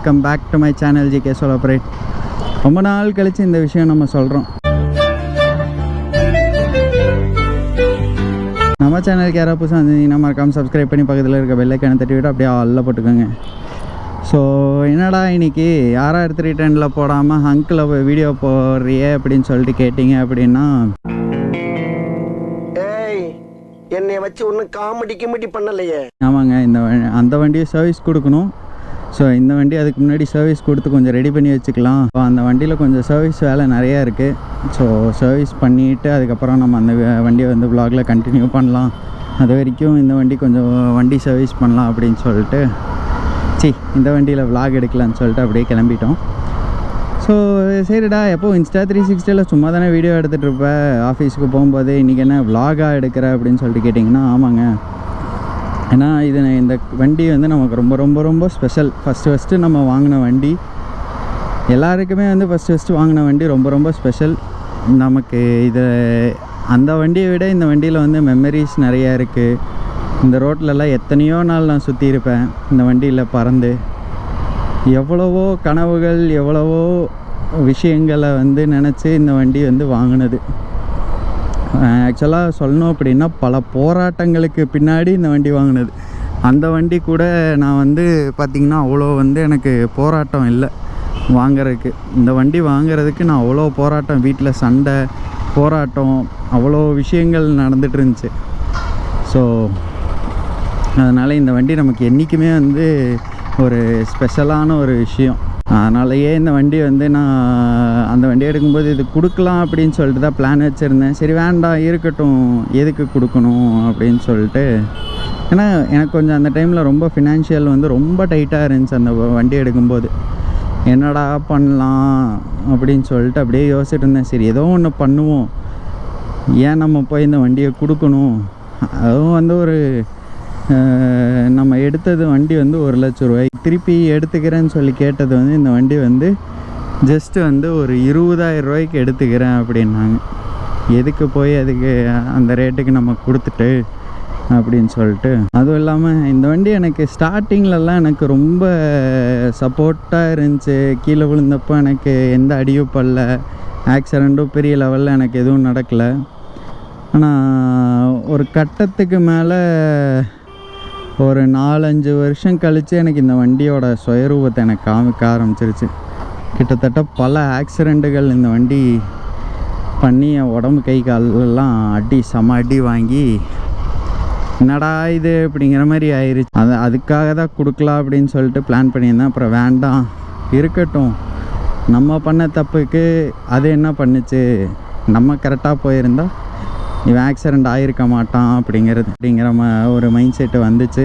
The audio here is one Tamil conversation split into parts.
Welcome back to my channel GK solo operate. ரொம்ப நாள் கழித்து இந்த விஷயம் நம்ம சொல்கிறோம். நம்ம சேனலுக்கு யாராவது புதுசாக இருந்தீங்கன்னா மறக்காமல் சப்ஸ்கிரைப் பண்ணி பக்கத்தில் இருக்க பெல் ஐக்கானை தட்டி விட்டு அப்படியே ஆல்ல போட்டுக்கோங்க. ஸோ என்னடா இன்னைக்கு 6310 போடாமல் ஹங்கில் வீடியோ போடுறியே அப்படின்னு சொல்லிட்டு கேட்டிங்க அப்படின்னா, என்னை வச்சு ஒன்றும் காமெடி பண்ணலையே. ஆமாங்க, அந்த வண்டியை சர்வீஸ் கொடுக்கணும். ஸோ இந்த வண்டி அதுக்கு முன்னாடி சர்வீஸ் கொடுத்து கொஞ்சம் ரெடி பண்ணி வச்சுக்கலாம். ஸோ அந்த வண்டியில் கொஞ்சம் சர்வீஸ் வேலை நிறையா இருக்குது. ஸோ சர்வீஸ் பண்ணிவிட்டு அதுக்கப்புறம் நம்ம அந்த வண்டியை வந்து vlogல கண்டினியூ பண்ணலாம். அது வரைக்கும் இந்த வண்டி கொஞ்சம் வண்டி சர்வீஸ் பண்ணலாம் அப்படின்னு சொல்லிட்டு இந்த வண்டியில் vlog எடுக்கலான்னு சொல்லிட்டு அப்படியே கிளம்பிட்டோம். ஸோ சரிடா, எப்போ Insta 360 சும்மா தானே வீடியோ எடுத்துகிட்டு இருப்பேன் ஆஃபீஸுக்கு போகும்போது, இன்றைக்கி என்ன vlog-ஆக எடுக்கிற அப்படின்னு சொல்லிட்டு கேட்டிங்கன்னா, ஆமாங்க. ஏன்னா இந்த வண்டி வந்து நமக்கு ரொம்ப ரொம்ப ரொம்ப ஸ்பெஷல். ஃபஸ்ட்டு நம்ம வாங்கின வண்டி எல்லாருக்குமே வந்து ஃபஸ்ட்டு வாங்கின வண்டி ரொம்ப ரொம்ப ஸ்பெஷல். நமக்கு அந்த வண்டியை விட இந்த வண்டியில் வந்து மெமரிஸ் நிறையா இருக்குது. இந்த ரோட்லலாம் எத்தனையோ நாள் நான் சுற்றியிருப்பேன் இந்த வண்டியில் பறந்து. எவ்வளவோ கனவுகள், எவ்வளவோ விஷயங்களை வந்து நினச்சி இந்த வண்டி வந்து வாங்கினது. ஆக்சுவலாக சொல்லணும் அப்படின்னா பல போராட்டங்களுக்கு பின்னாடி இந்த வண்டி வாங்கினது. அந்த வண்டி கூட நான் வந்து பார்த்திங்கன்னா அவ்வளோ வந்து எனக்கு போராட்டம் இல்லை வாங்கிறதுக்கு. இந்த வண்டி வாங்கிறதுக்கு நான் அவ்வளோ போராட்டம், வீட்டில் சண்டை போராட்டம், அவ்வளோ விஷயங்கள் நடந்துகிட்டு இருந்துச்சு. ஸோ அதனால் இந்த வண்டி நமக்கு என்றைக்குமே வந்து ஒரு ஸ்பெஷலான ஒரு விஷயம். அதனாலயே இந்த வண்டி வந்து நான் அந்த வண்டி எடுக்கும்போது இது கொடுக்கலாம் அப்படின்னு சொல்லிட்டு தான் பிளான் வச்சுருந்தேன். சரி வேண்டாம் இருக்கட்டும், எதுக்கு கொடுக்கணும் அப்படின்னு சொல்லிட்டு. ஏன்னா எனக்கு கொஞ்சம் அந்த டைமில் ரொம்ப ஃபினான்ஷியல் வந்து ரொம்ப டைட்டாக இருந்துச்சு அந்த வண்டி எடுக்கும்போது. என்னடா பண்ணலாம் அப்படின்னு சொல்லிட்டு அப்படியே யோசிச்சுட்டு இருந்தேன். சரி ஏதோ ஒன்று பண்ணுவோம், ஏன் நம்ம போய் இந்த வண்டியை கொடுக்கணும். அதுவும் வந்து ஒரு நம்ம எடுத்தது வண்டி வந்து 1,00,000 ரூபாய்க்கு திருப்பி எடுத்துக்கிறேன்னு சொல்லி கேட்டது வந்து இந்த வண்டி வந்து ஜஸ்ட்டு வந்து ஒரு 20,000 ரூபாய்க்கு எடுத்துக்கிறேன் அப்படின்னாங்க. எதுக்கு போய் அதுக்கு அந்த ரேட்டுக்கு நம்ம கொடுத்துட்டு அப்படின்னு சொல்லிட்டு. அதுவும் இல்லாமல் இந்த வண்டி எனக்கு ஸ்டார்டிங்லலாம் எனக்கு ரொம்ப சப்போர்ட்டாக இருந்துச்சு. கீழே விழுந்தப்போ எனக்கு எந்த அடியும் படல, ஆக்சிடெண்ட்டும் பெரிய லெவலில் எனக்கு எதுவும் நடக்கலை. ஆனால் ஒரு கட்டத்துக்கு மேலே ஒரு 4-5 வருஷம் கழித்து எனக்கு இந்த வண்டியோட சுயரூபத்தை எனக்கு காமிக்க ஆரம்பிச்சிருச்சு. கிட்டத்தட்ட பல ஆக்சிடெண்ட்டுகள் இந்த வண்டி பண்ணி என் உடம்பு கை காலெல்லாம் செம அடி வாங்கி என்னடா இது அப்படிங்கிற மாதிரி ஆயிடுச்சு. அதுக்காக தான் கொடுக்கலாம் அப்படின்னு சொல்லிட்டு பிளான் பண்ணியிருந்தேன். அப்புறம் வேண்டாம் இருக்கட்டும், நம்ம பண்ண தப்புக்கு அது என்ன பண்ணுச்சு, நம்ம கரெக்டாக போயிருந்தால் இவன் ஆக்சிடெண்ட் ஆகிருக்க மாட்டான் அப்படிங்கிற ஒரு மைண்ட் செட்டு வந்துச்சு.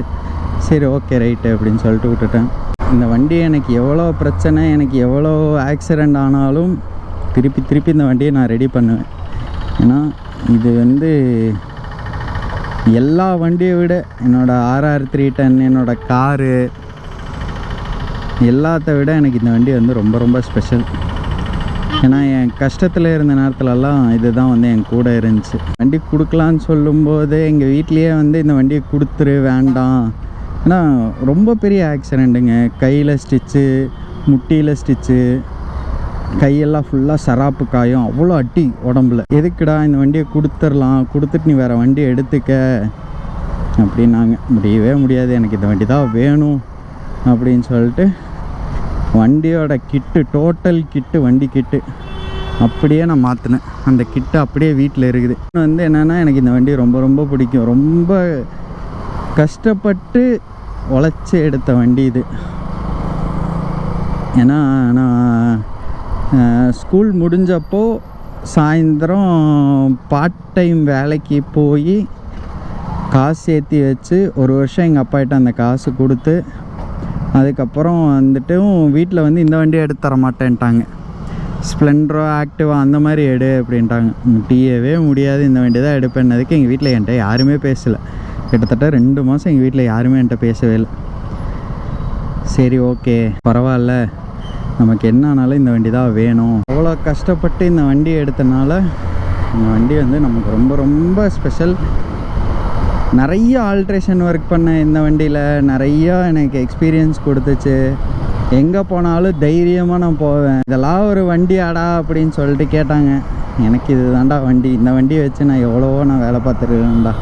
சரி ஓகே ரைட்டு அப்படின்னு சொல்லிட்டு விட்டுட்டேன். இந்த வண்டி எனக்கு எவ்வளோ பிரச்சனை, எனக்கு எவ்வளோ ஆக்சிடெண்ட் ஆனாலும் திருப்பி இந்த வண்டியை நான் ரெடி பண்ணுவேன். ஏன்னா இது வந்து எல்லா வண்டியை விட என்னோடய RR310, என்னோடய காரு எல்லாத்த விட எனக்கு இந்த வண்டி வந்து ரொம்ப ரொம்ப ஸ்பெஷல். ஏன்னா என் கஷ்டத்தில் இருந்த நேரத்துலலாம் இதுதான் வந்து என் கூட இருந்துச்சு. வண்டி கொடுக்கலான்னு சொல்லும்போது எங்கள் வீட்லேயே வந்து இந்த வண்டியை கொடுத்துரு வேண்டாம், ஏன்னா ரொம்ப பெரிய ஆக்சிடெண்ட்டுங்க. கையில் ஸ்டிச்சு, முட்டியில் ஸ்டிச்சு, கையெல்லாம் ஃபுல்லாக சராப்பு காயம், அவ்வளோ அடி உடம்புல. எதுக்குடா இந்த வண்டியை கொடுத்துடலாம், கொடுத்துட்டு நீ வேறு வண்டியை எடுத்துக்க அப்படின்னாங்க. முடியவே முடியாது, எனக்கு இந்த வண்டி தான் வேணும் அப்படின்னு சொல்லிட்டு வண்டியோட கிட்டு, டோட்டல் கிட்டு, வண்டி கிட்டு அப்படியே நான் மாற்றினேன். அந்த கிட்டு அப்படியே வீட்டில் இருக்குது. வந்து என்னென்னா எனக்கு இந்த வண்டி ரொம்ப ரொம்ப பிடிக்கும். ரொம்ப கஷ்டப்பட்டு உழைச்சி எடுத்த வண்டி இது. ஏன்னா நான் ஸ்கூல் முடிஞ்சப்போ சாயந்தரம் பார்ட் டைம் வேலைக்கு போய் காசு சேர்த்தி வச்சு ஒரு வருஷம் எங்கள் அப்பாகிட்ட அந்த காசு கொடுத்து, அதுக்கப்புறம் வந்துட்டும் வீட்டில் வந்து இந்த வண்டியை எடுத்து தர மாட்டேன்ட்டாங்க. ஸ்ப்ளெண்டரோ ஆக்டிவா அந்த மாதிரி எடு அப்படின்ட்டாங்க. முடியவே முடியாது, இந்த வண்டி தான் எடுப்பேன்னதுக்கு எங்கள் வீட்டில் என்கிட்ட யாருமே பேசலை. கிட்டத்தட்ட 2 மாதம் எங்கள் வீட்டில் யாருமே என்கிட்ட பேசவே இல்லை. சரி ஓகே பரவாயில்ல, நமக்கு என்ன ஆனாலும் இந்த வண்டி தான் வேணும். அவ்வளோ கஷ்டப்பட்டு இந்த வண்டியை எடுத்தனால இந்த வண்டி வந்து நமக்கு ரொம்ப ரொம்ப ஸ்பெஷல். நிறைய ஆல்ட்ரேஷன் ஒர்க் பண்ண இந்த வண்டியில் நிறையா எனக்கு எக்ஸ்பீரியன்ஸ் கொடுத்துச்சு. எங்கே போனாலும் தைரியமாக நான் போவேன். இதெல்லாம் ஒரு வண்டி ஆடா அப்படின்னு சொல்லிட்டு கேட்டாங்க. எனக்கு இது தாண்டா வண்டி, இந்த வண்டியை வச்சு நான் எவ்வளவோ நான் வேலை பார்த்துருக்கேன்டா,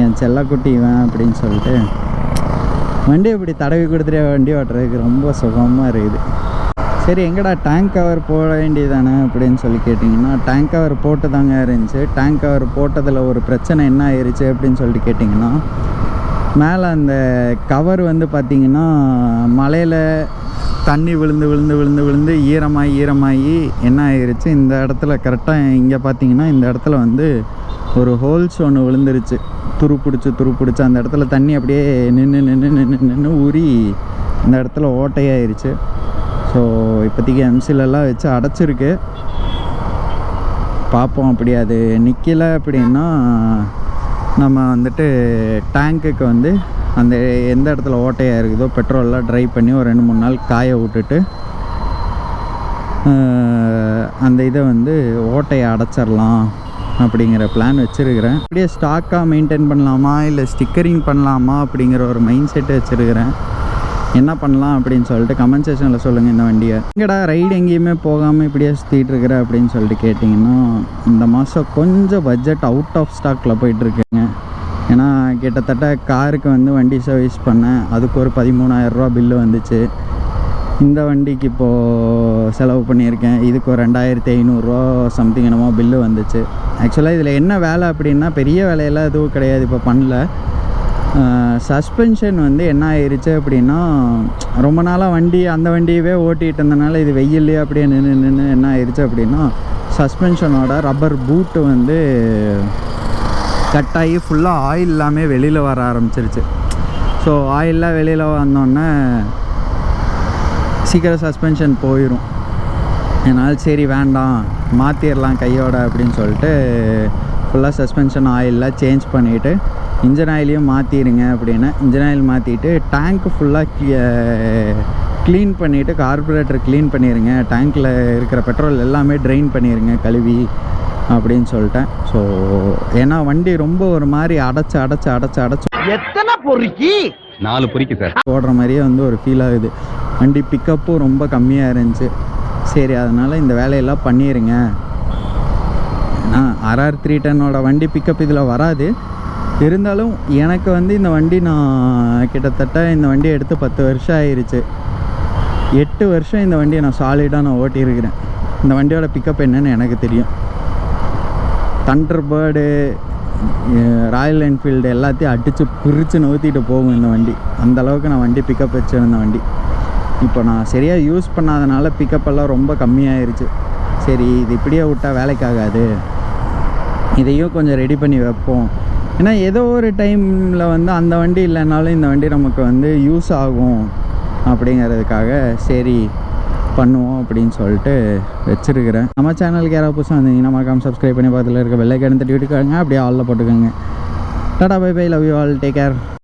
என் செல்லக்குட்டி இவன் அப்படின்னு சொல்லிட்டு வண்டி இப்படி தடவி கொடுத்துட்டே வண்டி ஓட்டுறதுக்கு ரொம்ப சுகமாக இருக்குது. சரி எங்கடா டேங்க் கவர் போட வேண்டியதானே அப்படின்னு சொல்லி கேட்டிங்கன்னா, டேங்க் கவர் போட்டு தாங்க இருந்துச்சு. டேங்க் கவர் போட்டதில் ஒரு பிரச்சனை என்ன ஆயிடுச்சு அப்படின்னு சொல்லிட்டு கேட்டிங்கன்னா, மேலே அந்த கவர் வந்து பார்த்திங்கன்னா மழையில் தண்ணி விழுந்து விழுந்து விழுந்து விழுந்து ஈரமாகி என்ன ஆயிடுச்சு, இந்த இடத்துல கரெக்டாக இங்கே பார்த்திங்கன்னா இந்த இடத்துல வந்து ஒரு ஹோல்ஸ் ஒன்று விழுந்துருச்சு. துரு பிடிச்சி அந்த இடத்துல தண்ணி அப்படியே நின்று ஊறி இந்த இடத்துல ஓட்டையாயிருச்சு. ஸோ இப்போதைக்கு எம்சிலெல்லாம் வச்சு அடைச்சிருக்கு. பார்ப்போம். அப்படி அது நிற்கலை அப்படின்னா நம்ம வந்துட்டு டேங்க்குக்கு வந்து அந்த எந்த இடத்துல ஓட்டையாக இருக்குதோ பெட்ரோல்லாம் ட்ரை பண்ணி ஒரு 2-3 நாள் காய விட்டுட்டு அந்த இதை வந்து ஓட்டையை அடைச்சிடலாம் அப்படிங்கிற பிளான் வச்சுருக்கிறேன். அப்படியே ஸ்டாக்காக மெயின்டைன் பண்ணலாமா இல்லை ஸ்டிக்கரிங் பண்ணலாமா அப்படிங்கிற ஒரு மைண்ட் செட்டு வச்சுருக்கிறேன். என்ன பண்ணலாம் அப்படின்னு சொல்லிட்டு கமெண்ட் செக்ஷனில் சொல்லுங்கள். இந்த வண்டியை எங்கடா ரைடு எங்கேயுமே போகாமல் இப்படியே சுற்றிட்டு இருக்கிற அப்படின்னு சொல்லிட்டு கேட்டிங்கன்னா, இந்த மாதம் கொஞ்சம் பட்ஜெட் அவுட் ஆஃப் ஸ்டாக்கில் போயிட்டுருக்குங்க. ஏன்னா கிட்டத்தட்ட காருக்கு வந்து வண்டி சர்வீஸ் பண்ணேன், அதுக்கு ஒரு 13,000 பில்லு வந்துச்சு. இந்த வண்டிக்கு இப்போது செலவு பண்ணியிருக்கேன், இதுக்கு ஒரு 2,500 சம்திங் என்னமோ பில்லு வந்துச்சு. ஆக்சுவலாக இதில் என்ன வேலை அப்படின்னா பெரிய வேலையெல்லாம் எதுவும் கிடையாது, இப்போ பண்ணல. சஸ்பென்ஷன் வந்து என்ன ஆயிடுச்சு அப்படின்னா, ரொம்ப நாளாக வண்டி அந்த வண்டியவே ஓட்டிகிட்டு இருந்தனால இது வெயில்லையே அப்படியே நின்று என்ன ஆயிடுச்சு அப்படின்னா, சஸ்பென்ஷனோட ரப்பர் பூட்டு வந்து கட் ஆகி ஃபுல்லாக ஆயில் எல்லாமே வெளியில் வர ஆரம்பிச்சிருச்சு. ஸோ ஆயிலெலாம் வெளியில் வந்தோடனே சீக்கிரம் சஸ்பென்ஷன் போயிடும். அதனால் சரி வேண்டாம் மாற்றிடலாம் கையோட அப்படின்னு சொல்லிட்டு ஃபுல்லாக சஸ்பென்ஷன் ஆயிலெலாம் சேஞ்ச் பண்ணிவிட்டு இன்ஜின் ஆயிலையும் மாற்றிடுங்க அப்படின்னு இன்ஜின் ஆயில் மாற்றிட்டு டேங்க்கு ஃபுல்லாக க்ளீன் பண்ணிவிட்டு கார்பரேட்டர் க்ளீன் பண்ணிடுங்க, டேங்க்கில் இருக்கிற பெட்ரோல் எல்லாமே ட்ரெயின் பண்ணிடுங்க கழுவி அப்படின்னு சொல்லிட்டேன். ஸோ ஏன்னா வண்டி ரொம்ப ஒரு மாதிரி அடைச்சு எத்தனை பொறுக்கி 4 பொறிக்கு சார் ஓடுற மாதிரியே வந்து ஒரு ஃபீல் ஆகுது. வண்டி பிக்கப்பும் ரொம்ப கம்மியாக இருந்துச்சு. சரி அதனால் இந்த வேலையெல்லாம் பண்ணிடுங்க. ஏன்னா RR 310 வண்டி பிக்கப் இதில் வராது, இருந்தாலும் எனக்கு வந்து இந்த வண்டி நான் கிட்டத்தட்ட இந்த வண்டியை எடுத்து 10 வருஷம் ஆயிடுச்சு. 8 வருஷம் இந்த வண்டியை நான் சாலிடாக நான் ஓட்டியிருக்கிறேன். இந்த வண்டியோட பிக்கப் என்னன்னு எனக்கு தெரியும். தண்டர்பேர்டு, ராயல் என்ஃபீல்டு எல்லாத்தையும் அடித்து பிரித்து நோத்திட்டு போகும் இந்த வண்டி. அந்தளவுக்கு நான் வண்டி பிக்கப் வச்சுருந்த வண்டி. இப்போ நான் சரியாக யூஸ் பண்ணாதனால பிக்கப்பெல்லாம் ரொம்ப கம்மியாயிருச்சு. சரி இது இப்படியே விட்டால் வேலைக்காகாது, இதையும் கொஞ்சம் ரெடி பண்ணி வைப்போம். ஏன்னா ஏதோ ஒரு டைமில் வந்து அந்த வண்டி இல்லைனாலும் இந்த வண்டி நமக்கு வந்து யூஸ் ஆகும் அப்படிங்கிறதுக்காக சரி பண்ணுவோம் அப்படின்னு சொல்லிட்டு வச்சுருக்கிறேன். நம்ம சேனலுக்கு யாராவது புதுசாக வந்தீங்கன்னா மறக்காம சப்ஸ்கிரைப் பண்ணி பக்கத்தில் இருக்க பெல் ஐக்கான் தட்டி விட்டுக்காங்க, அப்படியே ஆலில் போட்டுக்கோங்க. Ta ta bye bye, love you all, take care.